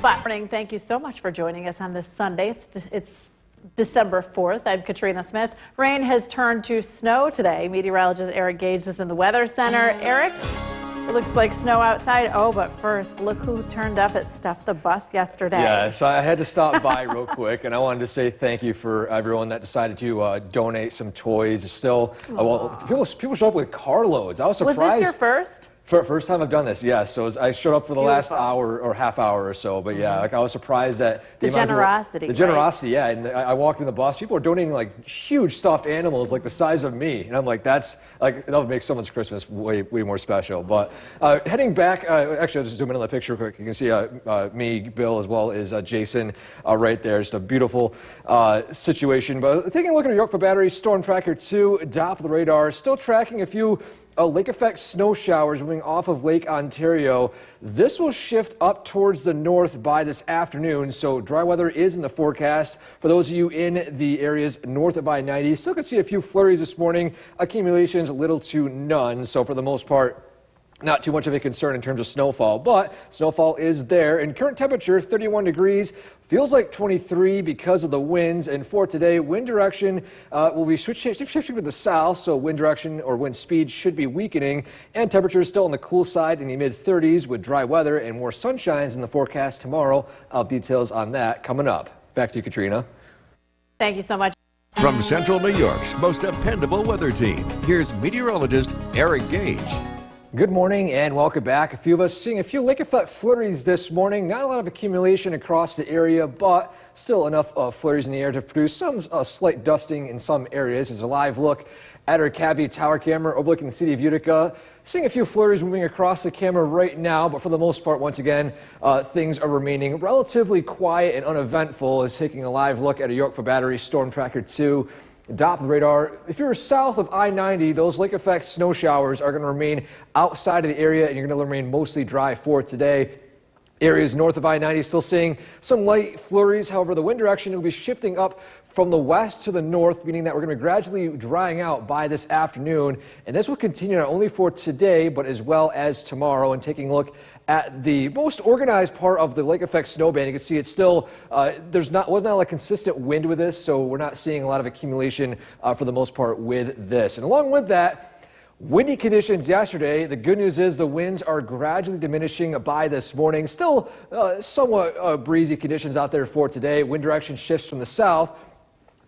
But morning, thank you so much for joining us on this Sunday. It's December 4th. I'm Katrina Smith. Rain has turned to snow today. Meteorologist Eric Gage is in the Weather Center. Eric, it looks like snow outside. Oh, but first, look who turned up at Stuff the Bus yesterday. Yeah, so I had to stop by real quick, and I wanted to say thank you for everyone that decided to donate some toys. Still, well, people show up with carloads. I was surprised. Was this your first? First time I've done this, yes. So I showed up for the last hour or half hour or so, but yeah, like I was surprised at the generosity. The generosity, yeah. And I walked in the bus, people are donating like huge stuffed animals, like the size of me, and I'm like, that would make someone's Christmas way more special. But heading back, actually, I'll just zoom in on the picture quick. You can see me, Bill, as well as Jason right there. Just a beautiful situation. But taking a look at New York Battery Storm Tracker 2, top of the radar, still tracking a few lake effect snow showers moving off of Lake Ontario. This will shift up towards the north by this afternoon, so dry weather is in the forecast. For those of you in the areas north of I-90, still can see a few flurries this morning, accumulations little to none, so for the most part, not too much of a concern in terms of snowfall, but snowfall is there. And current temperature, 31 degrees, feels like 23 because of the winds. And for today, wind direction will be shifting to the south, so wind direction or wind speed should be weakening. And temperatures still on the cool side in the mid-30s with dry weather and more sunshines in the forecast tomorrow. I'll have details on that coming up. Back to you, Katrina. Thank you so much. From Central New York's most dependable weather team, here's meteorologist Eric Gage. Good morning and welcome back. A few of us seeing a few lake effect flurries this morning. Not a lot of accumulation across the area, but still enough flurries in the air to produce some slight dusting in some areas. It's a live look at our Cavity Tower camera overlooking the city of Utica. Seeing a few flurries moving across the camera right now, but for the most part, once again, things are remaining relatively quiet and uneventful as taking a live look at a York Battery Storm Tracker 2. Top of the radar. If you're south of I-90, those lake effect snow showers are going to remain outside of the area and you're going to remain mostly dry for today. Areas north of I-90 still seeing some light flurries. However, the wind direction will be shifting up from the west to the north, meaning that we're going to be gradually drying out by this afternoon. And this will continue not only for today, but as well as tomorrow. And taking a look at the most organized part of the lake effect snow band, you can see it's still, wasn't a lot of consistent wind with this, so we're not seeing a lot of accumulation for the most part with this. And along with that, windy conditions yesterday. The good news is the winds are gradually diminishing by this morning. Still somewhat breezy conditions out there for today. Wind direction shifts from the south.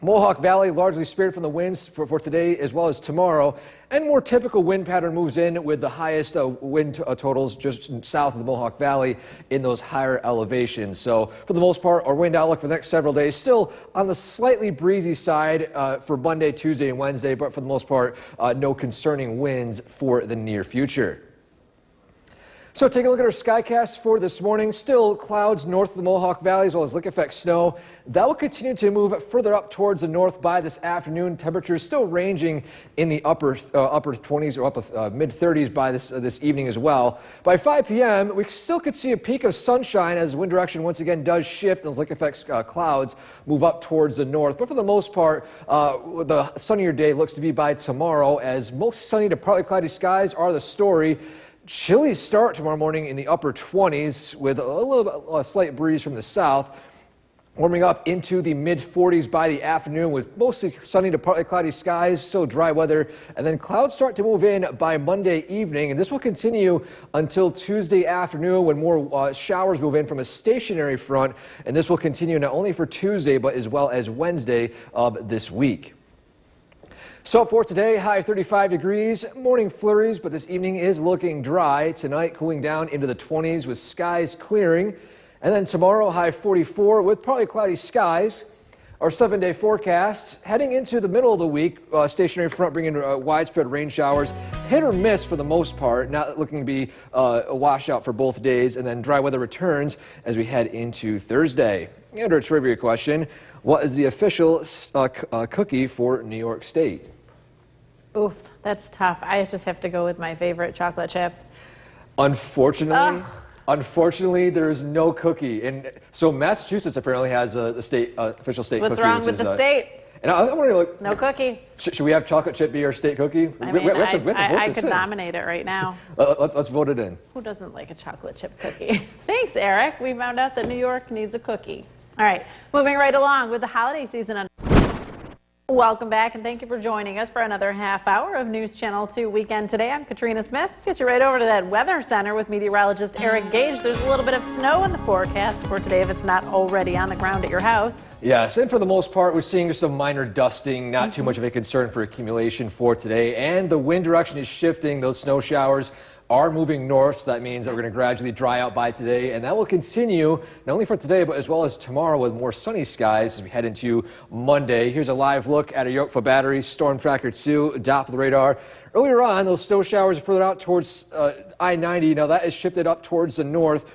Mohawk Valley largely spared from the winds for today as well as tomorrow. And more typical wind pattern moves in with the highest wind totals just south of the Mohawk Valley in those higher elevations. So for the most part, our wind outlook for the next several days still on the slightly breezy side for Monday, Tuesday, and Wednesday. But for the most part, no concerning winds for the near future. So taking a look at our skycast for this morning, still clouds north of the Mohawk Valley as well as lake effect snow. That will continue to move further up towards the north by this afternoon. Temperatures still ranging in the upper 20s or up mid 30s by this evening as well. By 5 p.m., we still could see a peak of sunshine as wind direction once again does shift. Those lake effect clouds move up towards the north. But for the most part, the sunnier day looks to be by tomorrow as most sunny to partly cloudy skies are the story. Chilly start tomorrow morning in the upper 20s with a slight breeze from the south. Warming up into the mid-40s by the afternoon with mostly sunny to partly cloudy skies, so dry weather. And then clouds start to move in by Monday evening, and this will continue until Tuesday afternoon when more showers move in from a stationary front. And this will continue not only for Tuesday, but as well as Wednesday of this week. So for today, high 35 degrees, morning flurries, but this evening is looking dry. Tonight, cooling down into the 20s with skies clearing. And then tomorrow, high 44 with partly cloudy skies. Our 7-day forecast heading into the middle of the week, stationary front bringing widespread rain showers, hit or miss for the most part, not looking to be a washout for both days. And then dry weather returns as we head into Thursday. And our trivia question, what is the official cookie for New York State? Oof, that's tough. I just have to go with my favorite chocolate chip. Unfortunately, there is no cookie. And so Massachusetts apparently has the official state cookie. What's wrong with the state? And I'm wondering, like, No cookie. should we have chocolate chip be our state cookie? I We mean, have to vote I this could in. nominate it right now. Let's vote it in. Who doesn't like a chocolate chip cookie? Thanks, Eric. We found out that New York needs a cookie. All right, moving right along with the holiday season. Welcome back, and thank you for joining us for another half hour of News Channel 2 Weekend Today. I'm Katrina Smith. Get you right over to that weather center with meteorologist Eric Gage. There's a little bit of snow in the forecast for today if it's not already on the ground at your house. Yes, and for the most part, we're seeing just a minor dusting, not too much of a concern for accumulation for today. And the wind direction is shifting. Those snow showers are moving north, so that means that we're going to gradually dry out by today, and that will continue not only for today but as well as tomorrow with more sunny skies as we head into Monday. Here's a live look at a Yorkville Battery Storm Tracker 2, top of the radar. Earlier on, those snow showers are further out towards I-90. Now that is shifted up towards the north.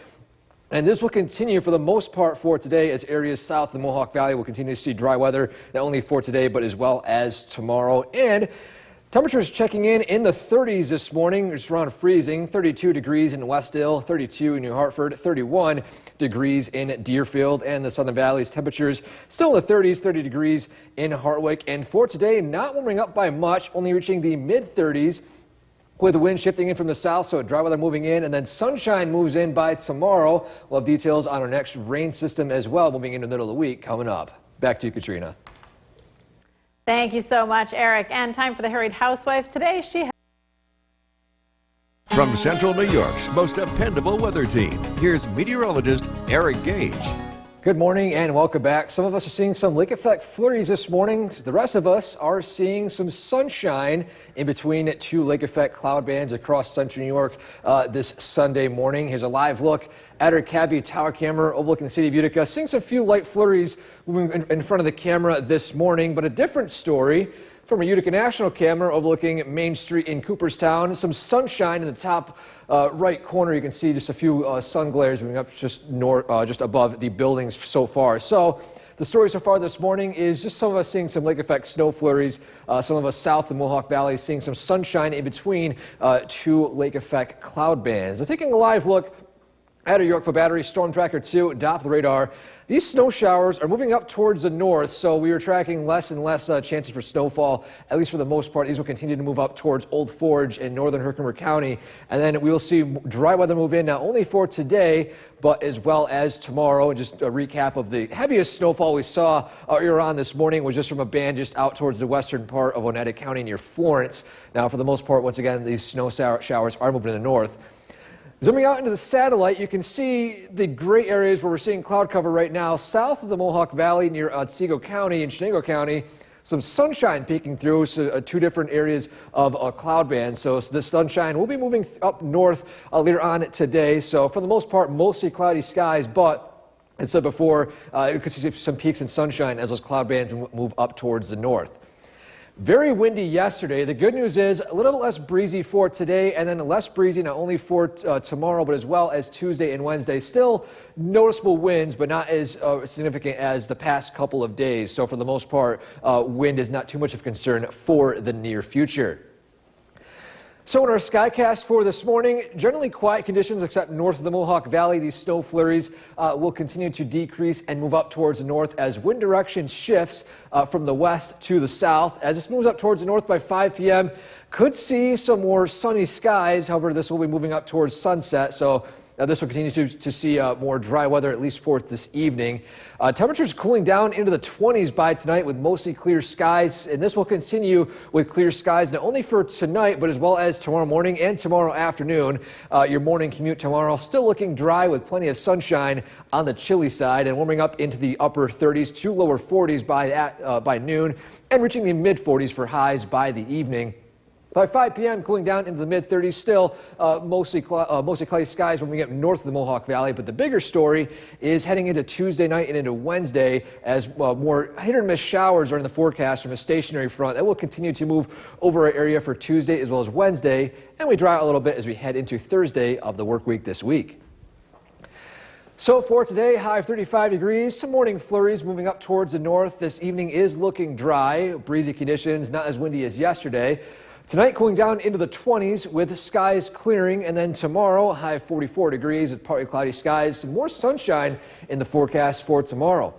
And this will continue for the most part for today as areas south of the Mohawk Valley will continue to see dry weather, not only for today but as well as tomorrow. And temperatures checking in the 30s this morning, just around freezing. 32 degrees in Westdale, 32 in New Hartford, 31 degrees in Deerfield, and the Southern Valley's temperatures still in the 30s, 30 degrees in Hartwick. And for today, not warming up by much, only reaching the mid-30s with the wind shifting in from the south, so dry weather moving in, and then sunshine moves in by tomorrow. We'll have details on our next rain system as well, moving into the middle of the week coming up. Back to you, Katrina. Thank you so much, Eric. And time for the Harried Housewife. Today, she From Central New York's most dependable weather team, here's meteorologist Eric Gage. Good morning and welcome back. Some of us are seeing some lake effect flurries this morning. The rest of us are seeing some sunshine in between two lake effect cloud bands across central New York this Sunday morning. Here's a live look at our Cadview Tower camera overlooking the city of Utica. Seeing some few light flurries moving in front of the camera this morning, but a different story from a Utica National camera overlooking Main Street in Cooperstown. Some sunshine in the top right corner. You can see just a few sun glares moving up just above the buildings so far. So the story so far this morning is just some of us seeing some lake effect snow flurries. Some of us south of the Mohawk Valley seeing some sunshine in between two lake effect cloud bands. Now, taking a live look at a Yorkville Battery Storm Tracker 2, top of the radar. These snow showers are moving up towards the north, so we are tracking less and less chances for snowfall, at least for the most part. These will continue to move up towards Old Forge in northern Herkimer County, and then we will see dry weather move in not only for today, but as well as tomorrow. And just a recap of the heaviest snowfall we saw earlier on this morning was just from a band just out towards the western part of Oneida County near Florence. Now, for the most part, once again, these snow showers are moving to the north. Zooming out into the satellite, you can see the gray areas where we're seeing cloud cover right now. South of the Mohawk Valley near Otsego County and Chenango County, some sunshine peeking through, so two different areas of a cloud band. So this sunshine will be moving up north later on today. So for the most part, mostly cloudy skies, but as I said before, you could see some peaks in sunshine as those cloud bands move up towards the north. Very windy yesterday. The good news is a little less breezy for today, and then less breezy not only for tomorrow, but as well as Tuesday and Wednesday. Still noticeable winds, but not as significant as the past couple of days. So for the most part, wind is not too much of a concern for the near future. So in our Skycast for this morning, generally quiet conditions except north of the Mohawk Valley. These snow flurries will continue to decrease and move up towards the north as wind direction shifts from the west to the south. As this moves up towards the north by 5 p.m., could see some more sunny skies. However, this will be moving up towards sunset, so this will continue to see more dry weather, at least for this evening. Temperatures cooling down into the 20s by tonight with mostly clear skies, and this will continue with clear skies not only for tonight, but as well as tomorrow morning and tomorrow afternoon. Your morning commute tomorrow still looking dry with plenty of sunshine on the chilly side and warming up into the upper 30s to lower 40s by noon and reaching the mid 40s for highs by the evening. By 5 p.m., cooling down into the mid-30s, still mostly cloudy skies when we get north of the Mohawk Valley. But the bigger story is heading into Tuesday night and into Wednesday as more hit-or-miss showers are in the forecast from a stationary front. That will continue to move over our area for Tuesday as well as Wednesday, and we dry out a little bit as we head into Thursday of the work week this week. So for today, high of 35 degrees, some morning flurries moving up towards the north. This evening is looking dry, breezy conditions, not as windy as yesterday. Tonight cooling down into the 20s with skies clearing, and then tomorrow high of 44 degrees with partly cloudy skies. Some more sunshine in the forecast for tomorrow.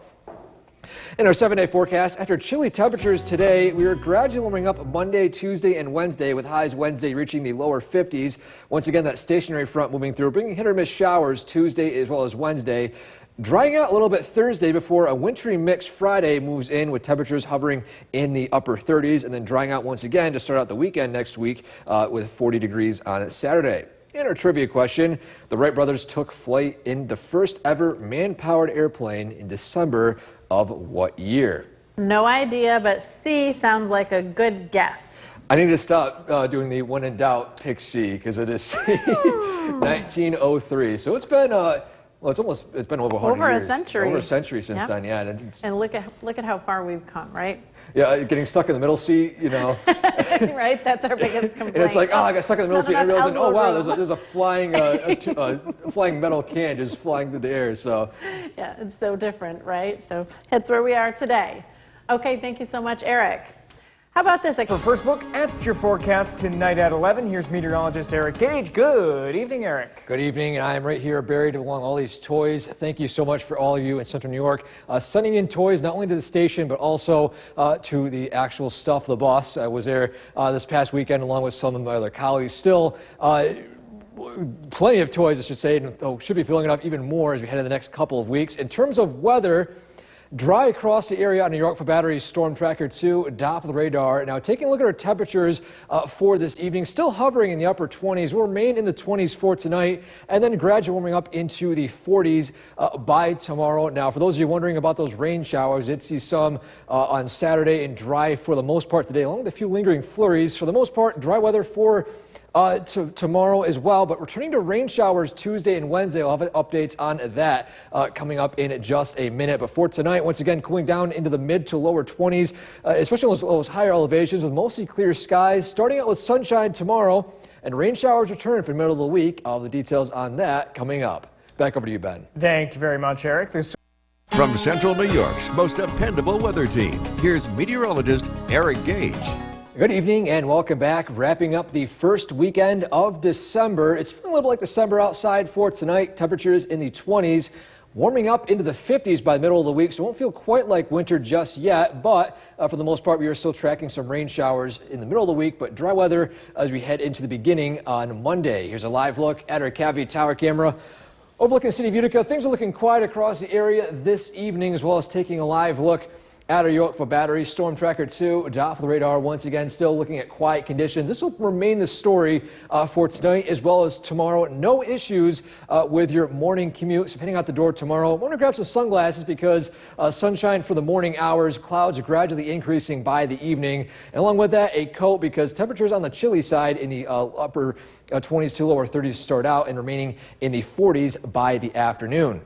In our 7-day forecast, after chilly temperatures today, we are gradually warming up Monday, Tuesday, and Wednesday, with highs Wednesday reaching the lower 50s. Once again, that stationary front moving through, bringing hit or miss showers Tuesday as well as Wednesday. Drying out a little bit Thursday before a wintry mix Friday moves in, with temperatures hovering in the upper 30s, and then drying out once again to start out the weekend next week with 40 degrees on Saturday. In our trivia question, the Wright brothers took flight in the first ever man-powered airplane in December of what year? No idea, but C sounds like a good guess. I need to stop doing the when in doubt pick C, because it is C. 1903. So it's been well, it's been over 100 Over years. a century. Over a century since Yep. then, yeah. And look at how far we've come, right? Yeah, getting stuck in the middle seat, you know. Right, that's our biggest complaint. And it's like, oh, I got stuck in the middle seat. I realized, oh wow, elbow room. there's a flying flying metal can just flying through the air. So Yeah, it's so different, right? So that's where we are today. Okay, thank you so much, Eric. How about this? For first look at your forecast tonight at 11, here's meteorologist Eric Gage. Good evening, Eric. good evening, and I am right here buried along all these toys. Thank you so much for all of you in Central New York sending in toys not only to the station but also to the actual stuff, the bus. I was there this past weekend along with some of my other colleagues. Still, plenty of toys, I should say, and should be filling it up even more as we head into the next couple of weeks. In terms of weather, dry across the area on New York for Battery's Storm Tracker 2 Doppler radar. Now, taking a look at our temperatures for this evening, still hovering in the upper 20s. We'll remain in the 20s for tonight, and then gradually warming up into the 40s by tomorrow. Now, for those of you wondering about those rain showers, did see some on Saturday and dry for the most part today, along with a few lingering flurries. For the most part, dry weather for tomorrow as well, but returning to rain showers Tuesday and Wednesday. I'll have updates on that coming up in just a minute. But for tonight, once again, cooling down into the mid to lower 20s, especially those higher elevations with mostly clear skies. Starting out with sunshine tomorrow, and rain showers return for the middle of the week. All the details on that coming up. Back over to you, Ben. Thank you very much, Eric. From Central New York's most dependable weather team, here's meteorologist Eric Gage. Good evening and welcome back. Wrapping up the first weekend of December. It's feeling a little like December outside for tonight. Temperatures in the 20s, warming up into the 50s by the middle of the week, so it won't feel quite like winter just yet. But for the most part, we are still tracking some rain showers in the middle of the week, but dry weather as we head into the beginning on Monday. Here's a live look at our Cavity Tower camera. Overlooking the city of Utica, things are looking quiet across the area this evening, as well as taking a live look at our Yorkville Battery Storm Tracker 2 Doppler radar. Once again, still looking at quiet conditions. This will remain the story for tonight as well as tomorrow. No issues with your morning commute. So heading out the door tomorrow, I want to grab some sunglasses because sunshine for the morning hours, clouds are gradually increasing by the evening. And along with that, a coat because temperatures on the chilly side in the upper 20s to lower 30s start out and remaining in the 40s by the afternoon.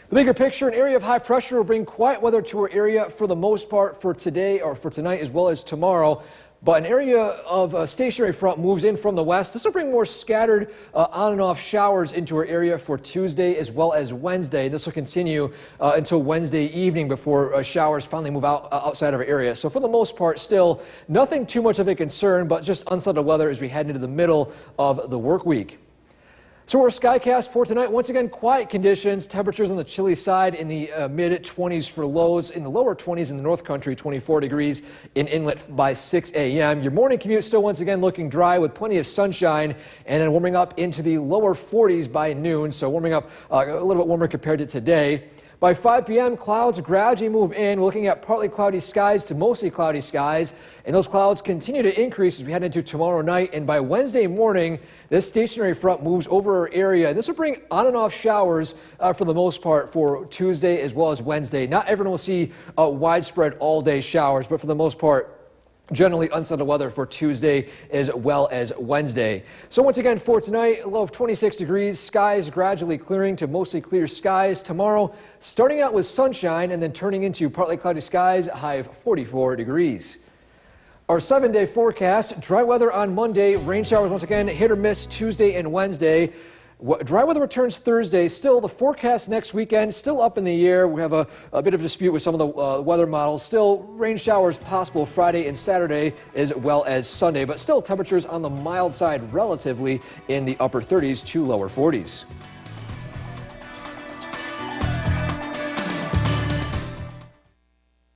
The bigger picture, an area of high pressure will bring quiet weather to our area for the most part for today or for tonight as well as tomorrow. But an area of a stationary front moves in from the west. This will bring more scattered on and off showers into our area for Tuesday as well as Wednesday. This will continue until Wednesday evening before showers finally move out outside of our area. So for the most part, still nothing too much of a concern, but just unsettled weather as we head into the middle of the work week. So our skycast for tonight, once again, quiet conditions. Temperatures on the chilly side in the mid-20s for lows, in the lower 20s in the North Country, 24 degrees in Inlet by 6 a.m. Your morning commute still once again looking dry with plenty of sunshine, and then warming up into the lower 40s by noon, so warming up a little bit warmer compared to today. By 5 p.m., clouds gradually move in. We're looking at partly cloudy skies to mostly cloudy skies, and those clouds continue to increase as we head into tomorrow night. And by Wednesday morning, this stationary front moves over our area. This will bring on and off showers for the most part for Tuesday as well as Wednesday. Not everyone will see widespread all-day showers, but for the most part, generally unsettled weather for Tuesday as well as Wednesday. So once again for tonight, a low of 26 degrees, skies gradually clearing to mostly clear skies. Tomorrow, starting out with sunshine and then turning into partly cloudy skies, a high of 44 degrees. Our 7-day forecast, dry weather on Monday, rain showers once again, hit or miss Tuesday and Wednesday. Dry weather returns Thursday. Still, the forecast next weekend, still up in the air. We have a bit of a dispute with some of the weather models. Still, rain showers possible Friday and Saturday as well as Sunday. But still, temperatures on the mild side relatively in the upper 30s to lower 40s.